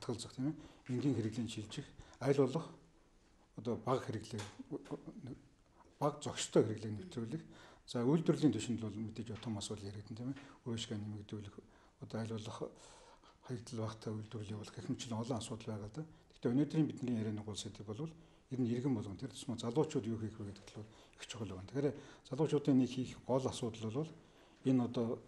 татгалзах тийм ээ. Энгийн хэрэглэн шилжих, аль болох одоо баг зохистой хэрэглээг нэвтрүүлэх. За үйлдвэрлэлийн түвшинд бол мэдээж том асуудал яригдсан тийм ээ. Уушгаа нэмэгдүүлэх, одоо аль болох хаягдл багтаа үйлдвэрлэл явуулах гэх мэт олон асуудал байгаа да. Гэхдээ өнөөдрийн бидний ярианы гол сэдэв бол ер нь иргэн болгон тэр тусмаа залуучууд юу хийх вэ гэдэг нь их чухал байна. Тэгэхээр залуучуудын нэг хийх гол асуудал бол энэ одоо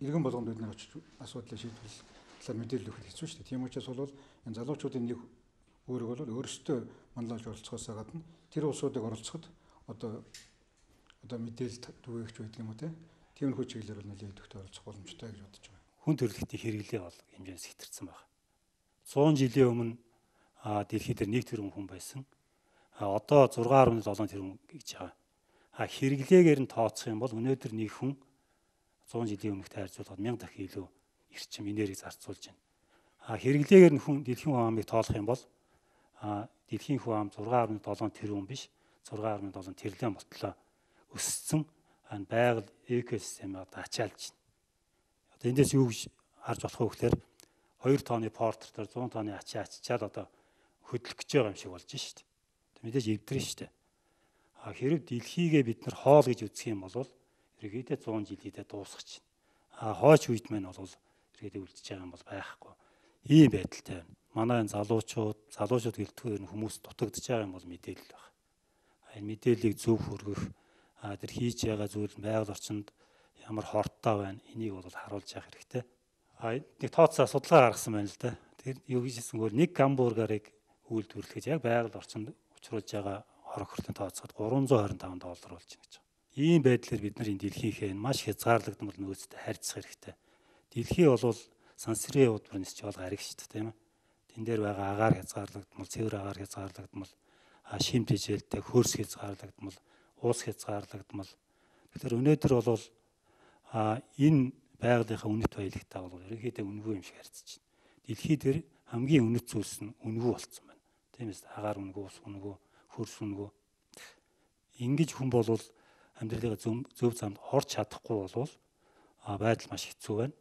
иргэн болгонд бид нар очиж асуудлыг шийдвэрлэх талаар мэдээлэл өгөх хэцүү шүү дээ. Тийм учраас бол энэ залуучуудын нэг үүрэг бол өөрсдөө манлайлж оролцохоос гадна тэр улсуудыг оролцоход одоо мэдээлэл түгээгч байдаг юм уу те. Тиймэрхүү чиглэлээр бол нэлээд идэвхтэй оролцох боломжтой гэж бодож байна. Хүн төрөлхтний хэрэглээ бол хэмжээс хэтэрсэн байна. 100 жилийн өмнө дэлхийд дээр 1 тэрбум хүн байсан. Одоо 6.7 тэрбум гэж байгаа. Хэрэглээгээр нь тооцох юм бол өнөөдөр нэг хүн 100 жилийн өмнөхтэй харьцуулбал 1000 дахин илүү эрчим энерги зарцуулж байна. Хэрэглээгээр нь хүн дэлхийн хүн амыг тоолох юм бол дэлхийн хүн ам 6.7 тэрбум биш 6.7 тэрлэн болтлоо өссөн байгаль экосистемийг ачаалж байна. Одоо эндээс юу гэж харж болох вэ гэхээр 2 тонны портер дээр 100 тонны ачаа аччаад одоо хөдлөх гэж байгаа юм шиг болж байна шүү дээ. Мэдээж эвдрэн шүү дээ. Хэрэг дэлхийгээ бид нар хоол гэж үзэх юм бол ерөөдөө 100 жилийдээ дуусгаж байна. Хойч үед маань бол ерөөдөө үлдчихэж байгаа юм бол байхгүй. Ийм байдалтай байна. Манай энэ залуучууд гэлтгүй хүмүүс дутагдж байгаа юм бол мэдээлэл байна. Энэ мэдээллийг зөв хүргэх тэр хийж байгаа зүйл байгаль орчинд ямар хорттой байна. Энийг бол харуулж явах хэрэгтэй. Нэг тооцоо судалгаа гаргасан байна л да. Тэр юу гэж хэлсэнгээр нэг гамбургарыг үйлдвэрлэхэд яг байгаль орчинд учруулж байгаа хор хөртөнд тооцоод $325 болж байна гэж. Ийм байдлаар бид нар энэ дэлхийнхээ маш хязгаарлагдмал нөөцтэй харьцах хэрэгтэй. Дэлхий бол сансрын удмар нисч бол гариг шүү дээ тийм ээ. Тэн дээр байгаа агаар хязгаарлагдмал, цэвэр агаар хязгаарлагдмал, шимт хичээлтэй хөрс хязгаарлагдмал, уус хязгаарлагдмал. Тэгэхээр өнөөдөр бол энэ байгалийнхаа үнэт баялагтаа бол ерөнхийдөө үнэгүй юм шиг харьцаж байна. Дэлхий дээр хамгийн үнэт зүйлс нь үнэгүй болцсон байна. Тийм ээ. Агаар үнэгүй, ус үнэгүй, хөрс үнэгүй. Ингэж хүн бол амьдралын зөв замд орж чадахгүй бол байдал маш хэцүү байна.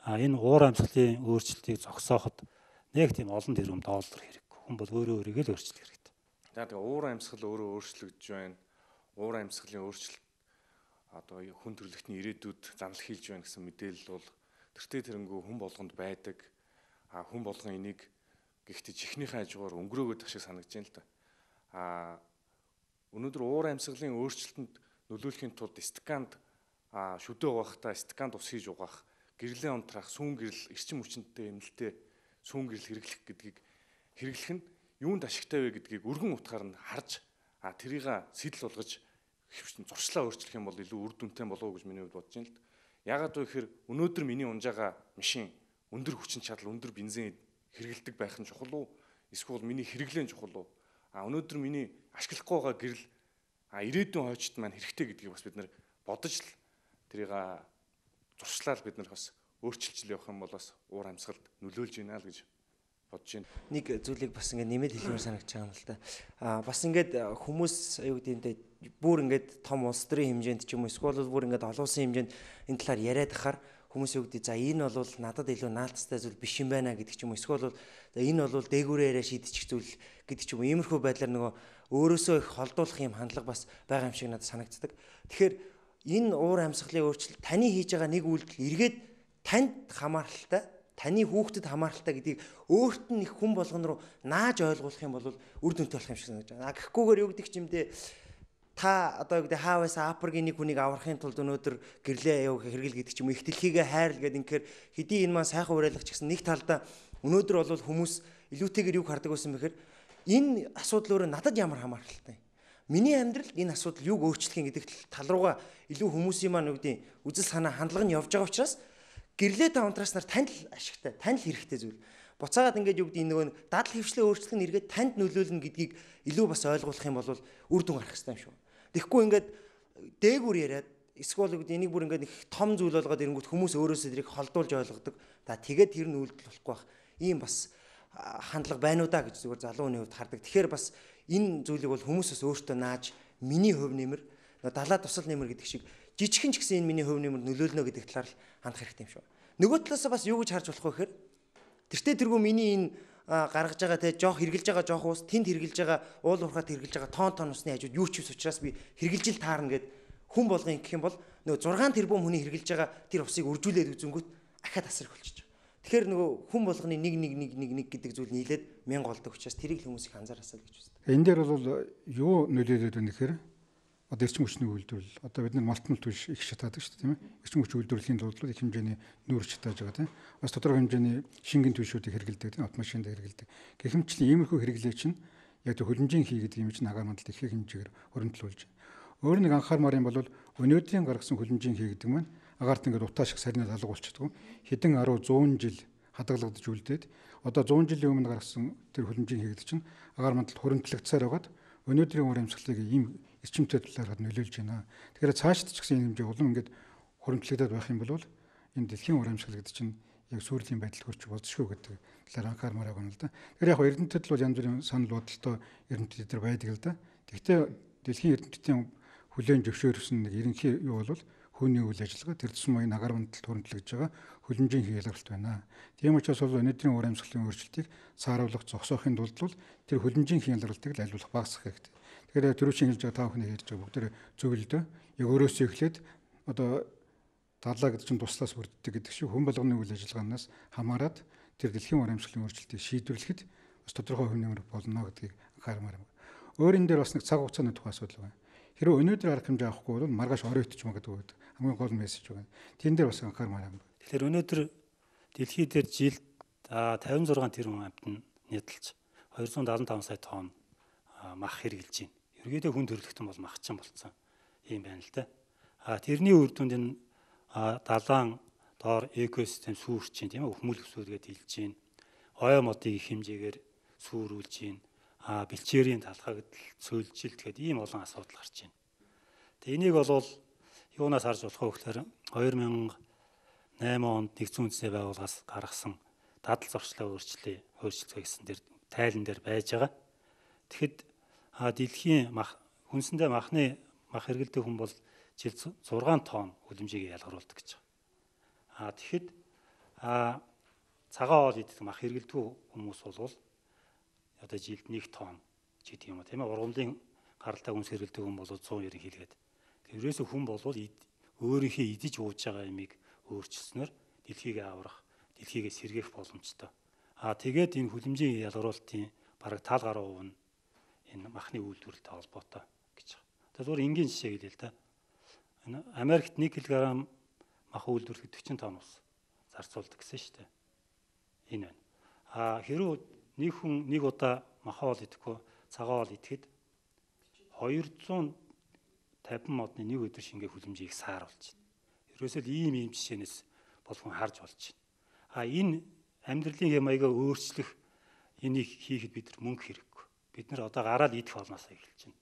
Энэ уур амьсгалын өөрчлөлтийг зогсооход нэг тийм олон тэрбум доллар хэрэггүй. Хүн бол өөрийгөө л өөрчлөх хэрэгтэй. Тэгээ уур амьсгал өөрөө өөрчлөгдөж байна. Уур амьсгалын өөрчлөлт одоо хүн төрөлхтний ирээдүйд занал хийлж байна гэсэн мэдээлэл бол тэртээ тэрэнгүү хүн болгонд байдаг. Хүн болгон энийг гэхдээ чихнийхээ хажуугаар өнгөрөөгөөд шиг санагдаж байна л да. Өнөөдөр уур амьсгалын өөрчлөлтөнд нөлөөлөхийн тулд стаканд шүдэ угаахтаа стаканд ус хийж угаах, гэрлээ унтраах, сүүн гэрэл эрчим хүчинтэй эмнэлтэд сүүн гэрэл хэрэглэх нь юунд ашигтай вэ гэдгийг өргөн утгаар нь харж тэрийг сэтэл болгож зуршлаа өөрчлөх юм бол илүү үр дүнтэй болов уу гэж миний хувьд бодож байна л да. Яагаад вэ гэхээр өнөөдөр миний унж байгаа машин өндөр хүчин чадал, өндөр бензин хэрэгэлдэг байх нь чухал уу? Эсвэл миний хэрэглэн чухал уу? Өнөөдөр миний ашиглахгүй байгаа гэрэл ирээдүйн хойчд маань хэрэгтэй гэдгийг бас бид нар бодож л тэрийг зуршлал бид нар бас өөрчилж явах юм бол бас уур амьсгалд нөлөөлж байна л гэж бодож байна. Нэг зүйлийг бас ингээд нэмээд хэлмээр санагдаж байгаа юм л да. Бас ингээд хүмүүс аюу гэдэг бүр ингээд том улс төрийн хэмжээнд ч юм уу эсвэл бүр ингээд олон улсын хэмжээнд энэ талаар яриад ахаар хүмүүс юу гэдэг за энэ бол надад илүү наалтастай зүйл биш юм байна гэдэг ч юм уу эсвэл энэ бол дээгүүрээ яриа шийдчих зүйл гэдэг ч юм уу иймэрхүү байдлаар нөгөө өөрөөсөө их холдуулах юм хандлага бас байгаа юм шиг надад санагддаг. Тэгэхээр энэ уур амьсгалын өөрчлөлт таны хийж байгаа нэг үйлдэл эргээд танд хамааралтай, таны хүүхдэд хамааралтай гэдгийг өөрт нь их хүн болгон руу нааж ойлгуулах юм бол үр дүнтэй болох юм шиг санагдаж байна. Гэхгүйгээр юу гэдэг чимдээ та одоо гэдэг хааваас апргийн нэг хүнийг аврахын тулд өнөөдөр гэрлээ яв хэрэгэл гэдэг ч юм их дэлхийгээ хайрл гэдэг инхээр хэдий энэ маань сайхан уриалгач гэсэн нэг талдаа өнөөдөр бол хүмүүс илүүтэйгээр юу хардаг байсан бэхээр энэ асуудал өөрөө надад ямар хамааралтай. Миний амьдралд энэ асуудал юуг өөрчлөх гэдэг тал руугаа илүү хүмүүсийн маань үгдийн үзэл санаа хандлага нь явж байгаа учраас гэрлээ та унтраас нар танд л ашигтай, танд л хэрэгтэй зүйл. Буцаагаад ингээд юу гэдэг нөгөө дадал хөвчлөө өөрчлөх нь эргээд танд нөлөөлнө гэдгийг илүү бас ойлгуулах юм бол үр дүн гарах хэрэгтэй юм шүү. Тэгэхгүй ингээд дээгүр яриад эсвэл үгд энийг бүр ингээд их том зүйл болгоод ирэнгүүт хүмүүс өөрөөсөө тэрийг холдуулж ойлгодог. Тэгээд тэр нь үйлдэл болохгүй бах. Ийм бас хандлага байна уу да гэж зүгээр залуу хүний хувьд хардаг. Тэгэхээр бас энэ зүйлийг бол хүмүүс бас өөртөө нааж миний хөв нэмэр, далаа тусал нэмэр гэдэг шиг жижигхэн ч гэсэн энэ миний хөв нэмэр нөлөөлнө гэдэг талаар л хандах хэрэгтэй юм шүү. Нөгөө талаас бас юу гэж харж болох вэ гэхээр тэртээ миний энэ гаргаж байгаа те жоох хэрглэж байгаа жоох ус тэнд хэрглэж байгаа уул уурхад хэрглэж байгаа тон усны хажууд юу ч биш учраас би хэрглэж ил таарна гэд хүн болгон гэх юм бол нөгөө 6 тэрбум хүний хэрглэж байгаа тэр усыг үржүүлээд үзэнгүүт ахаад асар их болчихж байгаа. Тэгэхээр нөгөө хүн болгоны нэг гэдэг зүйл нийлээд 1000 болдог учраас тэрийг хүмүүс их анзаараасаа л гэж үздэг. Энэ дээр бол юу нөлөөлөд байна гэхээр одоо эрчим хүчний үйлдвэрлэл одоо бид нар малтмал түлш их шатаадаг шүү дээ тийм ээ. Эрчим хүч үйлдвэрлэлийн тулд их хэмжээний нүүр шатааж байгаа тийм. Бас тодорхой хэмжээний шингэн түлшүүдийг хэрэглэдэг тийм автомашинд хэрэглэдэг. Гэх мэтчлэн иймэрхүү хэрэглээ чинь яг тэр хөлмжийн хий гэдэг юм чинь агаар мандалд их хэмжээгээр хөрөмтлүүлж байна. Өөр нэг анхаармаар юм бол өнөөдрийн гаргасан хөлмжийн хий гэдэг маань агаарт ингээд утаа шиг сарнаад алга болчихдгоо. Хэдэн 10 100 жил хадгалагдаж үлдээд одоо 100 жилийн өмнө гаргасан тэр хөлмжийн хий гэдэг чинь агаар мандалд хөрөмтлөгцөөр байгаад өнөөдрийн уур амьсгалыг ийм эрчимтэй талаар нөлөөлж байна. Тэгэхээр цаашд ч гэсэн энэ хэмжээ улам ингээд хөрөмтлөгдөд байх юм бол энэ дэлхийн уур амьсгал гэдэг чинь яг сүүлийн байдалд хүрч болзошгүй гэдэг талаар анхаармаар байгаа юм л да. Тэгэхээр яг эрдэмтэд бол янз бүрийн санал бодолтой эрдэмтэд төр байдаг л да. Тэгэхдээ дэлхийн эрдэмтдийн хүлээн зөвшөөрсөн нэг ерөнхий юу бол хүний үйл ажиллагаа тэр тусан маягийн агаар мандалд хөрөмтлөгдөж байгаа хөлмжийн хялгаралт байна. Тийм учраас бол өнөөдрийн уур амьсгалын өөрчлөлтийг сааруулах зогсоохын тулд тэр хөлмжийн хялгартыг айлуулах багасгах хэрэгтэй. Тэгэхээр түрүүчийн хэлж байгаа та бүхэн ярьж байгаа бүгд зөвлөдөө яг өөрөөсөө эхлээд одоо дадлаа гэдэг чинь туслаас бүрддэг гэдэг шиг хүн болгоны үйл ажиллагаанаас хамаарат тэр дэлхийн уур амьсгалын өөрчлөлтийг шийдвэрлэхэд бас тодорхой хөв нэмэр болно гэдгийг анхаармаар байна. Өөр энэ дээр бас нэг цаг хугацааны тухай асуудал байна. Хэрэв өнөөдөр арга хэмжээ авахгүй бол маргааш орой итчих магадгүй гэдэг хамгийн гол мессеж байна. Тэн дээр бас анхаармаар байна. Тэгэхээр өнөөдөр дэлхий дээр жилд 56 тэрбум амьтан нийтэлж 275 сая тонн мах хэрэгжилж байна. Ерөнхийдөө хүн төрөлхтөн бол махчин болцсон юм байна л да. Тэрний үр дүнд энэ далайн доор экосистем сүрч чинь тийм ээ өхмөл өсвөлгээд хилж байна. Ойо модыг их хэмжээгээр сүрүүлж байна. Бэлчээрийн талхагдал, цөөлжилт гэдэг ийм олон асуудал гарч байна. Тэгээ энийг бол юунаас харж болох вэ гэхээр 2008 онд нэгдсэн үндэсний байгууллагаас гаргасан дадал зуршлаа өөрчлөлтөө гэсэн дэр тайлан дээр байж байгаа. Тэгэхэд дэлхийн хүнсэндээ мах хэрэглэдэг хүн бол жил 6 тонн хөлмжийг ялгаруулдаг гэж байгаа. Тэгэхэд цагаан хоол идэх мах хэрэглэдэг хүмүүс бол одоо жилд 1 тонн ч гэдэг юм уу тийм ээ. Ургамлын гаралтай хүнс хэрэглэдэг хүн бол 100 ерөнхийдөө. Тэрээс хүн бол өөрийнхөө идэж ууж байгаа ямиг өөрчилснөөр дэлхийг аврах, дэлхийгээ сэргээх боломжтой. Тэгээд энэ хөлмжийн ялгаруулалтын бараг тал гаруй хувь нь энэ махны үйлдвэрлэлтэй холбоотой гэж байна. Тэгээд зүгээр энгийн жишээ хэлээ л да. Энэ Америкт 1 кг мах үйлдвэрлэхэд 40 тонн ус зарцуулдаг гэсэн шүү дээ. Энэ байна. Хэрвээ нэг хүн нэг удаа махаа хоол идэхгүй цагаан хоол идэхэд 250 модны нэг өдөр шингээ хөлмжийг сааруулж байна. Ерөөсөө ийм жишээнээс бол хүн харж болж байна. Энэ амьдралын маягаа өөрчлөх энийг хийхэд бид нар мөнгө хэрэггүй. Бид нар одоо гараад идэх болноосоо эхэлж байна.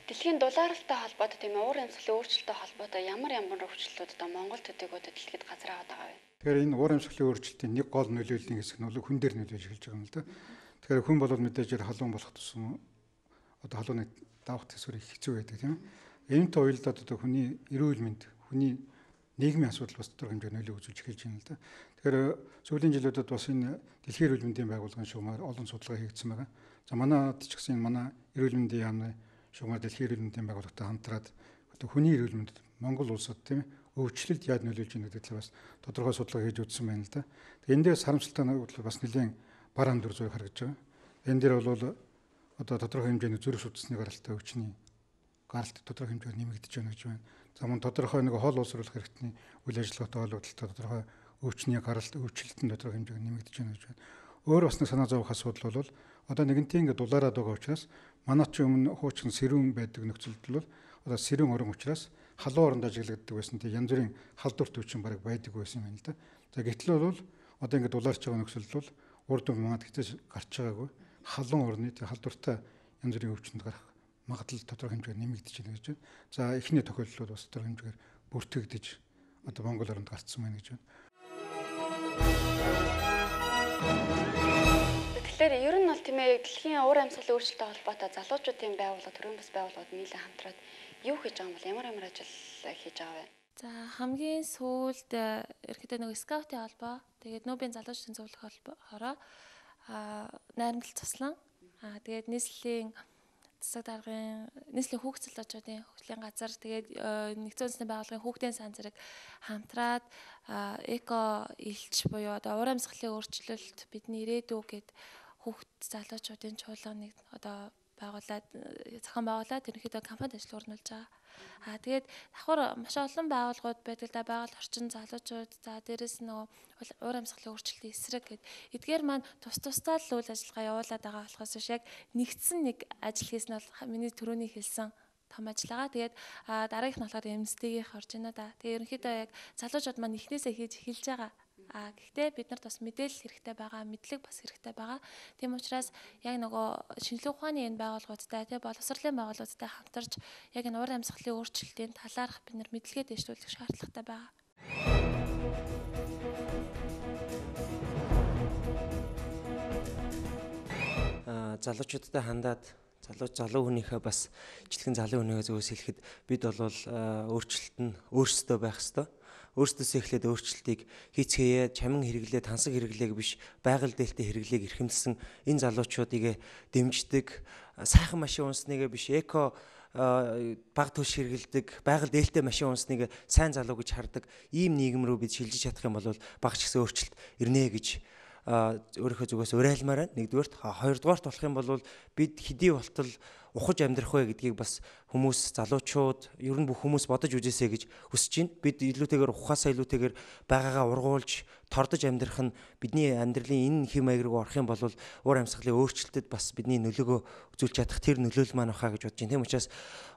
Дэлхийн дулаалтай холбоотой тийм уур амьсгалын өөрчлөлттэй холбоотой ямар өвчлөлтүүд одоо Монгол төдийгүүдэд дэлхийд газар аваад байгаа вэ? Тэгэхээр энэ уур амьсгалын өөрчлөлтийн нэг гол нөлөөллийн хэсэг нь хүн дээр нөлөөлж эхэлж байгаа юм л да. Тэгэхээр хүн бол мэдээж халуун болох тусам одоо халууны давах төсвөр их хэцүү байдаг тийм ээ. Энэтэй уялдаад одоо хүний эрүүл мэнд, хүний нийгмийн асуудал бас тодорхой хэмжээгээр нөлөө үзүүлж эхэлж байна л да. Тэгэхээр сүүлийн жилүүдэд бас энэ дэлхийн эрүүл мэндийн байгууллагын шугамар олон судалгаа хийгдсэн байгаа. За манайд ч гэсэн манай эрүүл мэндийн яамны шугамар дэлхийн эрүүл мэндийн байгууллагатай хамтраад одоо хүний эрүүл мэндэд Монгол улсад тийм ээ өвчлөлт яаж нөлөөлж байгаа гэдэг талаас тодорхой судалгаа хийж үзсэн байна л да. Тэгээ энэ дээр харамсалтай нь бас нэлийн бар хам дүр зураг харагдаж байгаа. Энэ дээр бол одоо тодорхой хэмжээний зүрх судасны гаралтай өвчний гаралт тодорхой хэмжээгээр нэмэгдэж байна гэж байна. За мөн тодорхой нэг хол улсруулах хэрэгтний үйл ажиллагаатай холбоотой тодорхой өвчний гаралт өвчлөлтөнд тодорхой хэмжээгээр нэмэгдэж байна гэж байна. Өөр бас нэг санаа зовох асуудал бол одоо нэгэнтээ ингэ дулаараад байгаа учраас манай ч өмнө хуучин сэрүүн байдаг нөхцөлд бол одоо сэрүүн орон учраас халуун оронд ажиглагддаг байсан тийм янз бүрийн халдварт өвчин бараг байдаг байсан юм байна л да. За гэтэл бол одоо ингэ дулаарч байгаа нөхцөлд бол урд манад хязгаарч гарч байгаагүй халуун орны тийм халдвартай янз бүрийн өвчнөд гарах магадлал тодорхой хэмжээгээр нэмэгдэж байна гэж байна. За эхний тохиолдол бас тодорхой хэмжээгээр бүртгэгдэж одоо Монгол оронд гарцсан байна гэж байна. Тэгэхээр ер нь бол тийм ээ дэлхийн уур амьсгалын өөрчлөлттэй холбоотой залуучуудын байгууллага төрийн бас байгууллагууд нийлэн хамтраад юу хийж байгаа юм бол ямар ажил хийж байгаа вэ? За хамгийн сүүлд ерөнхийдөө нэг скаутын холбоо тэгээд Нобелийн залуучуудын зөвлөх холбоороо найрамдал туслан тэгээд нийслэлийн засаг даргын нийслэлийн хүүхд залуучуудын хөгжлийн газар тэгээд нэгдсэн үндэсний байгууллагын хүүхдийн сан зэрэг хамтраад эко илч буюу одоо уур амьсгалын өөрчлөлт бидний ирээдүй гэд хүүхд залуучуудын чуулганыг одоо байгуулад зохион байгуулад ерөнхийдөө кампанид ажил өрнүүлж байгаа. Тэгээд давхар маш олон байгууллагууд байдаг да байгаль орчин залуучууд за дээрэс нь нөгөө уур амьсгалын өөрчлөлтийн эсрэг гэд эдгээр маань тусдаа л үйл ажиллагаа явуулаад байгаа болохоос биш яг нэгдсэн нэг ажил хийсэн бол миний түрүүний хэлсэн том ажил байгаа. Тэгээд дараагийнх нь болохоор MSD-ийн орж байна да. Тэгээд ерөнхийдөө яг залуучууд маань эхнээсээ хийж эхэлж байгаа. Гэхдээ бид нарт бас мэдээлэл хэрэгтэй байгаа, мэдлэг бас хэрэгтэй байгаа. Тийм учраас яг нөгөө шинжилгээ ухааны энэ байгууллагуудтай тий боловсролын байгууллагуудтай хамтарч яг энэ уур амьсгалын өөрчлөлтийн талаарх бид нар мэдлэгээ дэвшүүлэх шаардлагатай байгаа. Залуучуудтай хандаад залуу хүнийхээ бас ижилхэн залуу хүнийхээ зөвөөс хэлэхэд бид бол өөрчлөлт нь өөрсдөө байх ёстой. Өөрсдөөсөө эхлээд өөрчлөлтийг хийцгээе, чамин хэрэглээ, тансаг хэрэглээг биш, байгаль дээлтэй хэрэглээг эрхэмлсэн энэ залуучуудыг дэмждэг, сайхан машин унсныг биш, эко баг түлш хэрэгэлдэг, байгаль дээлтэй машин унсныг сайн залуу гэж хардаг ийм нийгэм рүү бид шилжиж чадах юм бол багч гэсэн өөрчлөлт ирнэ гэж өөрийнхөө зүгээс уриалмаар байна. Нэгдүгээрт, хоёрдугаарт болох юм бол бид хэдий болтол ухаж амьдрах вэ гэдгийг бас хүмүүс залуучууд ер нь бүх хүмүүс бодож үзээсэй гэж хүсэж байна. Бид илүүтэйгээр ухаасаа илүүтэйгээр байгаагаа ургуулж тордож амьдрах нь бидний амьдралын энэ хэм маяг руу орох юм бол уур амьсгалын өөрчлөлтөд бас бидний нөлөөгөө үзүүлж чадах тэр нөлөөлөл маань бахаа гэж бодож байна. Тийм учраас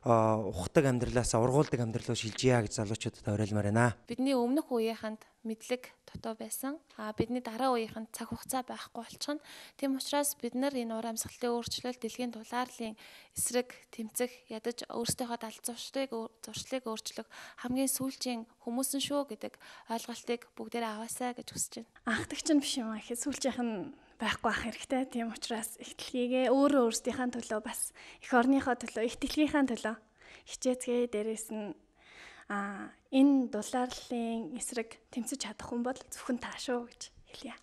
ухдаг амьдралаасаа ургуулдаг амьдрал руу шилжийе гэж залуучуудад уриалмаар байна. Бидний өмнөх үеийнхэнд мэдлэг дутуу байсан. Бидний дараа үеийнхэнд цаг хугацаа байхгүй болчихно. Тийм учраас бид нар энэ уур амьсгалын өөрчлөлт дэлхийн дулаарлын эсрэг тэмцэх, ядаж өөрсдийнхөө далд зуршлыг өөрчлөх хамгийн сүүлчийн хүмүүс нь шүү гэдэг ойлголтыг бүгдээрээ аваасаа гэж хүсэж байна. Анхдагч нь биш юм аа гэхэд сүүлчийнх нь байхгүй ах хэрэгтэй. Тийм учраас ихтлгийгээ өөрсдийнхээ төлөө бас эх орныхоо төлөө, ихтлгийнхээ төлөө хичээцгээ дээрээс нь энэ дулаарлын эсрэг тэмцэж чадах хүн бол зөвхөн та шүү гэж хэлье.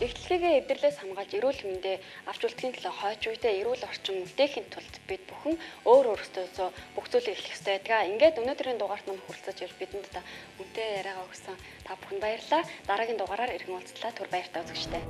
Эхлэлгээ эвдэрлээс хамгаалж эрүүл мэндэ авч үлдэхийн төлөө хойч үедээ эрүүл орчин үлдээхийн тулд бид бүхэн өөрсдөөсөө бүх зүйлийг эхлэх ёстой байдаг. Ингээд өнөөдрийн дугаарт мань хүрэлцэж ирж бидэнд үнэтэй яриагаа өгсөн та бүхэнд баярлалаа. Дараагийн дугаараар иргэн уулзлаа. Түр баяртай үзэгчтэй.